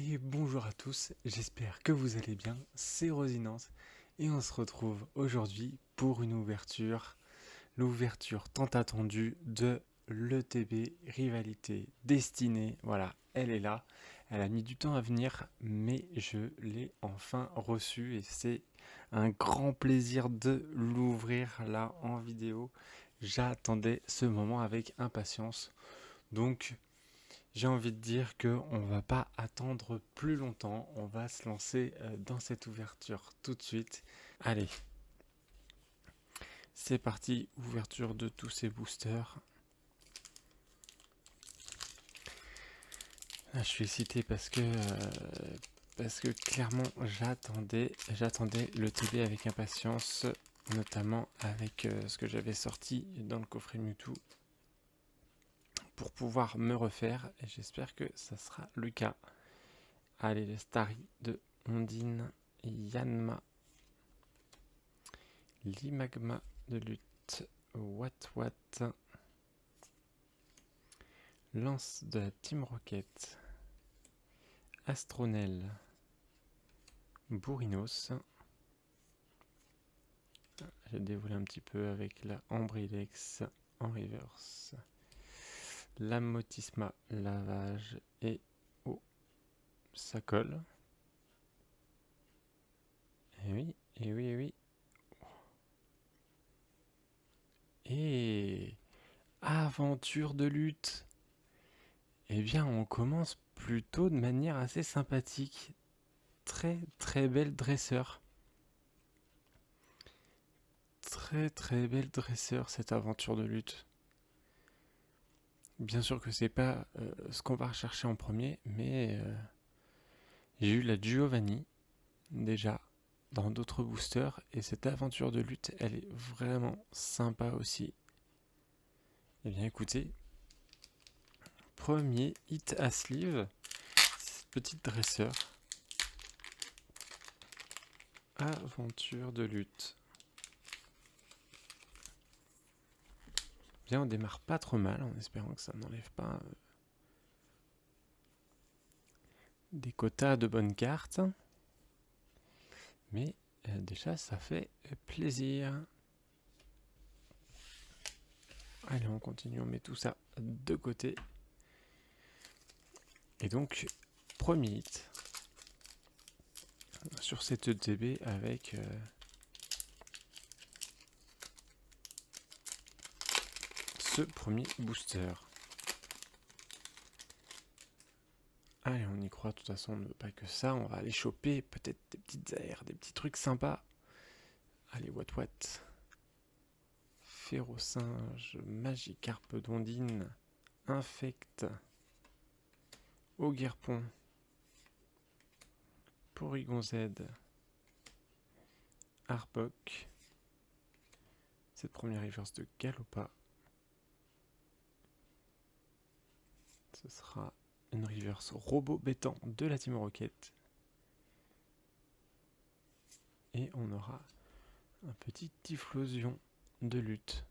Et bonjour à tous, j'espère que vous allez bien, c'est Rosinante et on se retrouve aujourd'hui pour une ouverture, l'ouverture tant attendue de l'ETB Rivalité Destinée. Voilà, elle est là, elle a mis du temps à venir mais je l'ai enfin reçue et c'est un grand plaisir de l'ouvrir là en vidéo. J'attendais ce moment avec impatience, donc j'ai envie de dire qu'on va pas attendre plus longtemps, on va se lancer dans cette ouverture tout de suite. Allez, c'est parti, ouverture de tous ces boosters. Là, je suis excité parce que clairement j'attendais le TB avec impatience, notamment avec ce que j'avais sorti dans le coffret Mewtwo pour pouvoir me refaire et j'espère que ça sera le cas. Allez, le Starry de Ondine, Yanma, Limagma de lutte, Wat, Lance de la Team Rocket, Astronel, Bourrinos. J'ai dévoilé un petit peu avec la Ambrilex en reverse, Lamotisma, Lavage et oh, ça colle. Et oui, et oui, et oui. Et aventure de lutte. Eh bien, on commence plutôt de manière assez sympathique. Très très belle dresseur. Très très belle dresseur cette aventure de lutte. Bien sûr que c'est pas ce qu'on va rechercher en premier, mais j'ai eu la Giovanni déjà dans d'autres boosters et cette aventure de lutte elle est vraiment sympa aussi. Et bien écoutez, premier hit à sleeve, petite dresseur, aventure de lutte. Bien, on démarre pas trop mal en espérant que ça n'enlève pas des quotas de bonnes cartes. Mais déjà, ça fait plaisir. Allez, on continue, on met tout ça de côté. Et donc, premier hit sur cette ETB avec ce premier booster. Allez, on y croit, de toute façon, on ne veut pas que ça. On va aller choper peut-être des petites aires, des petits trucs sympas. Allez, what. Férocinge, Magikarpe d'Ondine, Infect, Ogerpon, Porygon Z, Arbok, cette première reverse de Galopa. Ce sera une reverse robot béton de la Team Rocket. Et on aura un petit Typhlosion de lutte.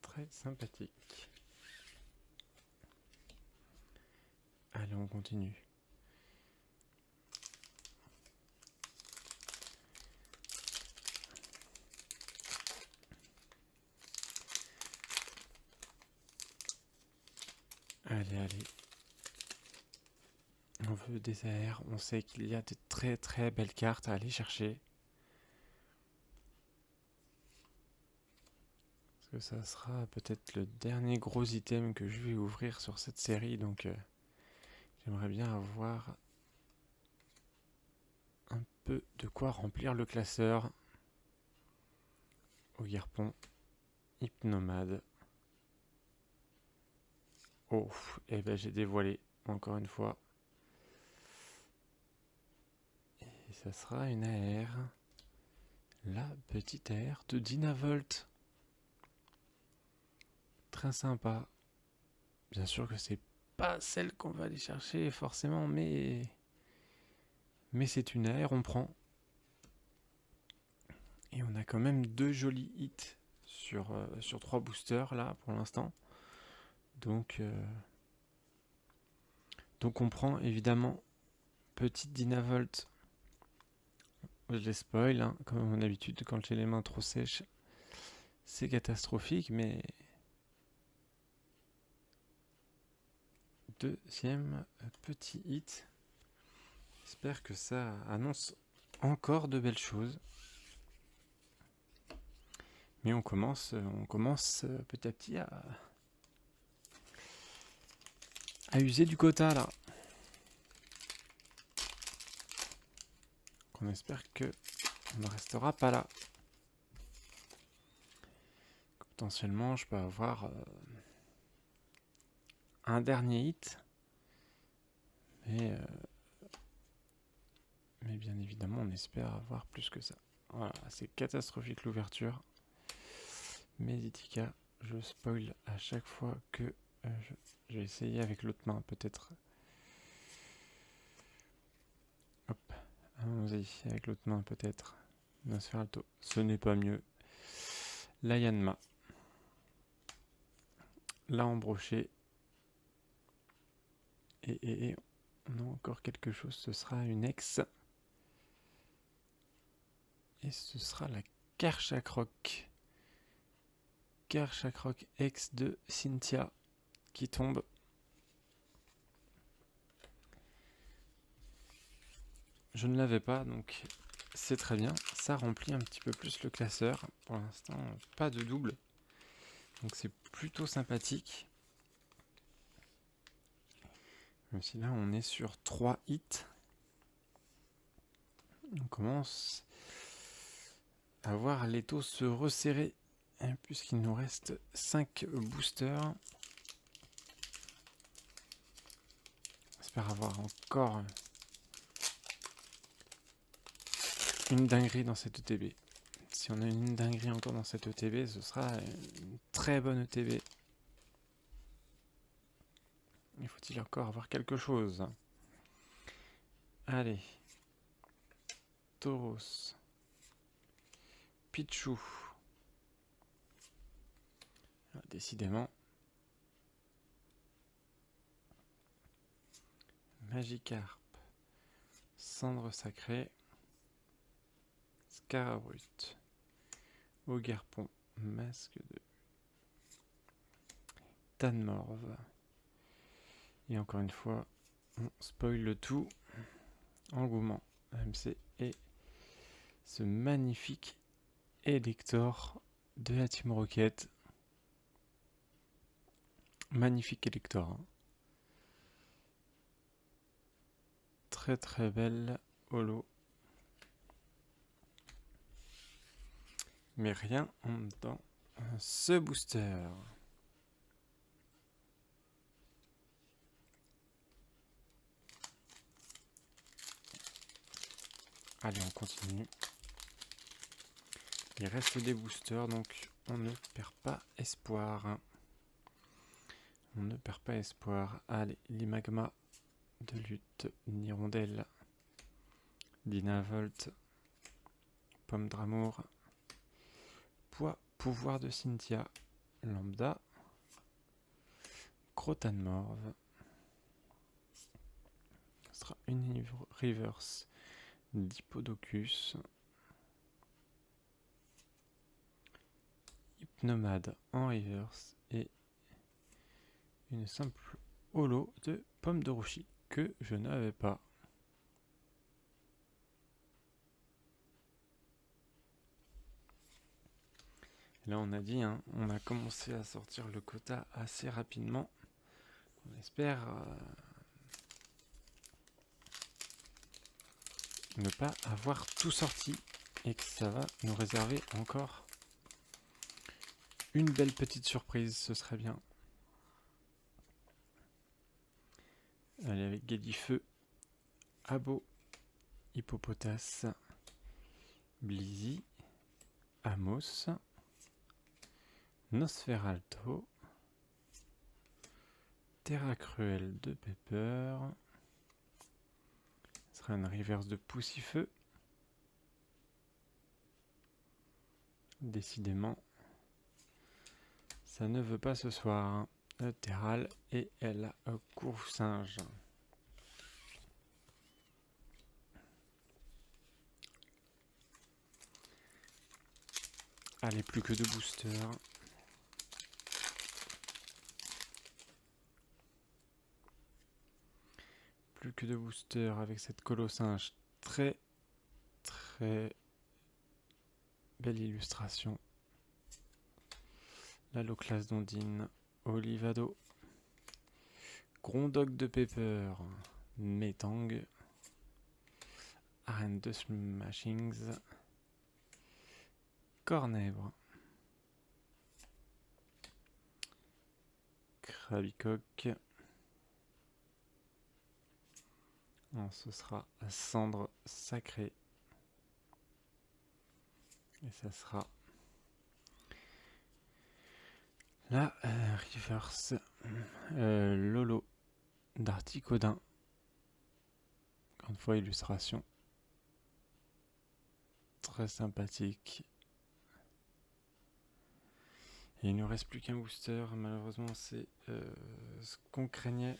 Très sympathique. Allez, on continue. Allez. On veut des AR, on sait qu'il y a de très très belles cartes à aller chercher. Parce que ça sera peut-être le dernier gros item que je vais ouvrir sur cette série, donc j'aimerais bien avoir un peu de quoi remplir le classeur. Ogerpon, Hypnomade. Oh, et ben j'ai dévoilé encore une fois. Et ça sera une AR. La petite AR de Dynavolt. Très sympa. Bien sûr que c'est pas celle qu'on va aller chercher forcément, mais c'est une AR, on prend. Et on a quand même 2 jolis hits sur 3 boosters là pour l'instant. Donc Donc on prend évidemment petite Dynavolt. Je les spoil, hein, comme à mon habitude, quand j'ai les mains trop sèches. C'est catastrophique, mais... Deuxième petit hit. J'espère que ça annonce encore de belles choses. Mais on commence petit à petit à user du quota là. On espère que on ne restera pas là. Potentiellement, je peux avoir un dernier hit. Mais bien évidemment, on espère avoir plus que ça. Voilà, c'est catastrophique l'ouverture. Meditica, je spoil à chaque fois que je vais essayer avec l'autre main peut-être. Hop, allons-y avec l'autre main peut-être. Nosferatu, ce n'est pas mieux. La Yanma. La embrochée. Et on a encore quelque chose, ce sera une ex. Et ce sera la Karchakrok. Karchakrok ex de Cynthia qui tombe. Je ne l'avais pas, donc c'est très bien. Ça remplit un petit peu plus le classeur. Pour l'instant, pas de double. Donc c'est plutôt sympathique. Même si là, on est sur 3 hits. On commence à voir les taux se resserrer. Puisqu'il nous reste 5 boosters. J'espère avoir encore une dinguerie dans cette ETB. Si on a une dinguerie encore dans cette ETB, ce sera une très bonne ETB. Il faut-il encore avoir quelque chose? Allez. Tauros. Pichou. Décidément. Magikarp. Cendre sacrée. Scarabrut. Ogerpon. Masque de Tanmorve. Et encore une fois, on spoil le tout. Engouement AMC et ce magnifique Elector de la Team Rocket. Magnifique Elector. Hein. Très très belle holo. Mais rien dans ce booster. Allez, on continue. Il reste des boosters, donc on ne perd pas espoir. On ne perd pas espoir. Allez, l'Imagma de lutte, Nirondelle, Dynavolt, Pomme d'amour, Poids, pouvoir de Cynthia, Lambda, Crotanmorve. Ce sera une reverse Diplodocus. Hypnomade en reverse et une simple holo de Pomme de Roshi que je n'avais pas. Là on a dit, hein, on a commencé à sortir le quota assez rapidement. On espère ne pas avoir tout sorti et que ça va nous réserver encore une belle petite surprise, ce serait bien. Allez, avec Gadifeu, Abo, Hippopotas, Blizzy, Amos, Nosferalto, Terra Cruel de Pepper, ce sera une reverse de Poussifeu. Décidément, ça ne veut pas ce soir. Hein. Terral et elle court singe. Allez, plus que 2 boosters. Plus que 2 boosters avec cette colossinge. Très belle illustration. La Loclas d'Ondine. Olivado. Grondog de Pepper. Metang. Arène de Smashings. Cornèvre. Krabicoque. Ce sera Cendre Sacrée. Et ça sera la reverse Lolo d'Articodin. Encore une fois, illustration très sympathique. Et il ne nous reste plus qu'un booster. Malheureusement, c'est ce qu'on craignait.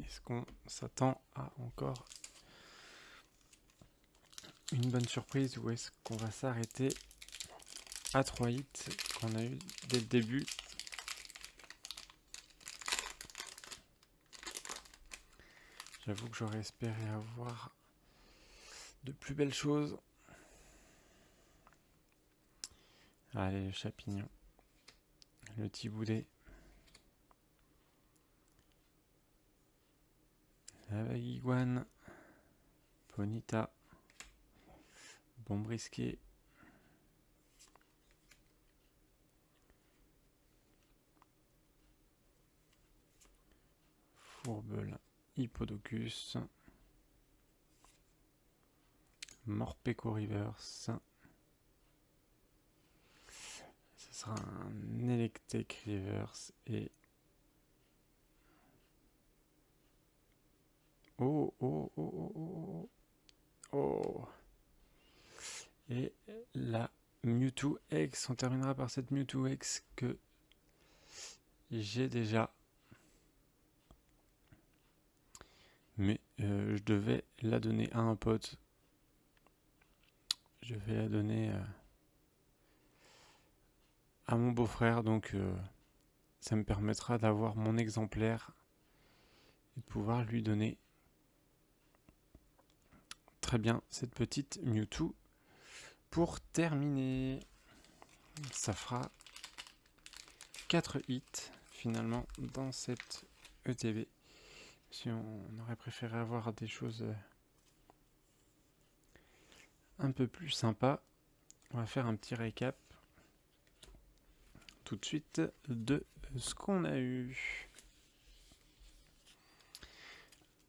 Est-ce qu'on s'attend à encore une bonne surprise ou est-ce qu'on va s'arrêter à 3 hits qu'on a eu dès le début? J'avoue que j'aurais espéré avoir de plus belles choses. Allez, le chapignon. Le tiboulet. La vaguiguane. Bonita. Bombrisqué. Fourbel. Hippodocus. Morpeko Reverse. Ce sera un Electek Reverse et oh. Et la Mewtwo X. On terminera par cette Mewtwo X que j'ai déjà. Mais je devais la donner à un pote. Je vais la donner à mon beau-frère. Donc ça me permettra d'avoir mon exemplaire et de pouvoir lui donner très bien cette petite Mewtwo. Pour terminer, ça fera 4 hits finalement dans cette ETB. Si on aurait préféré avoir des choses un peu plus sympas, on va faire un petit récap tout de suite de ce qu'on a eu.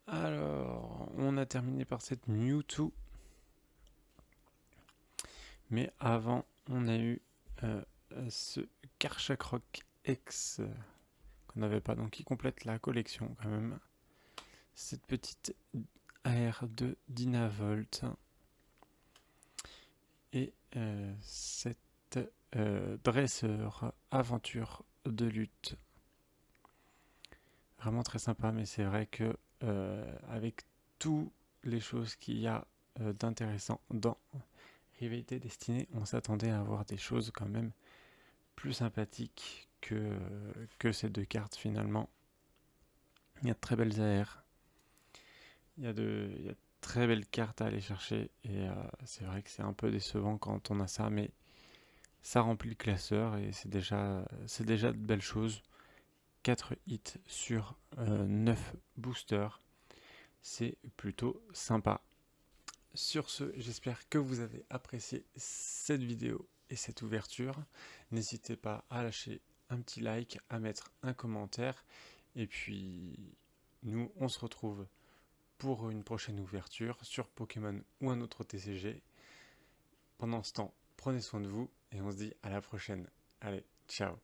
Alors, on a terminé par cette Mewtwo. Mais avant, on a eu ce Karchakroc X qu'on n'avait pas, donc qui complète la collection quand même. Cette petite AR2 Dynavolt et cette dresseur aventure de lutte. Vraiment très sympa, mais c'est vrai que avec toutes les choses qu'il y a d'intéressant dans Rivalité Destinée, on s'attendait à avoir des choses quand même plus sympathiques que ces deux cartes finalement. Il y a de très belles AR, il y a de très belles cartes à aller chercher et c'est vrai que c'est un peu décevant quand on a ça, mais ça remplit le classeur et c'est déjà de belles choses. 4 hits sur 9 boosters, c'est plutôt sympa. Sur ce, j'espère que vous avez apprécié cette vidéo et cette ouverture. N'hésitez pas à lâcher un petit like, à mettre un commentaire. Et puis, nous, on se retrouve pour une prochaine ouverture sur Pokémon ou un autre TCG. Pendant ce temps, prenez soin de vous et on se dit à la prochaine. Allez, ciao!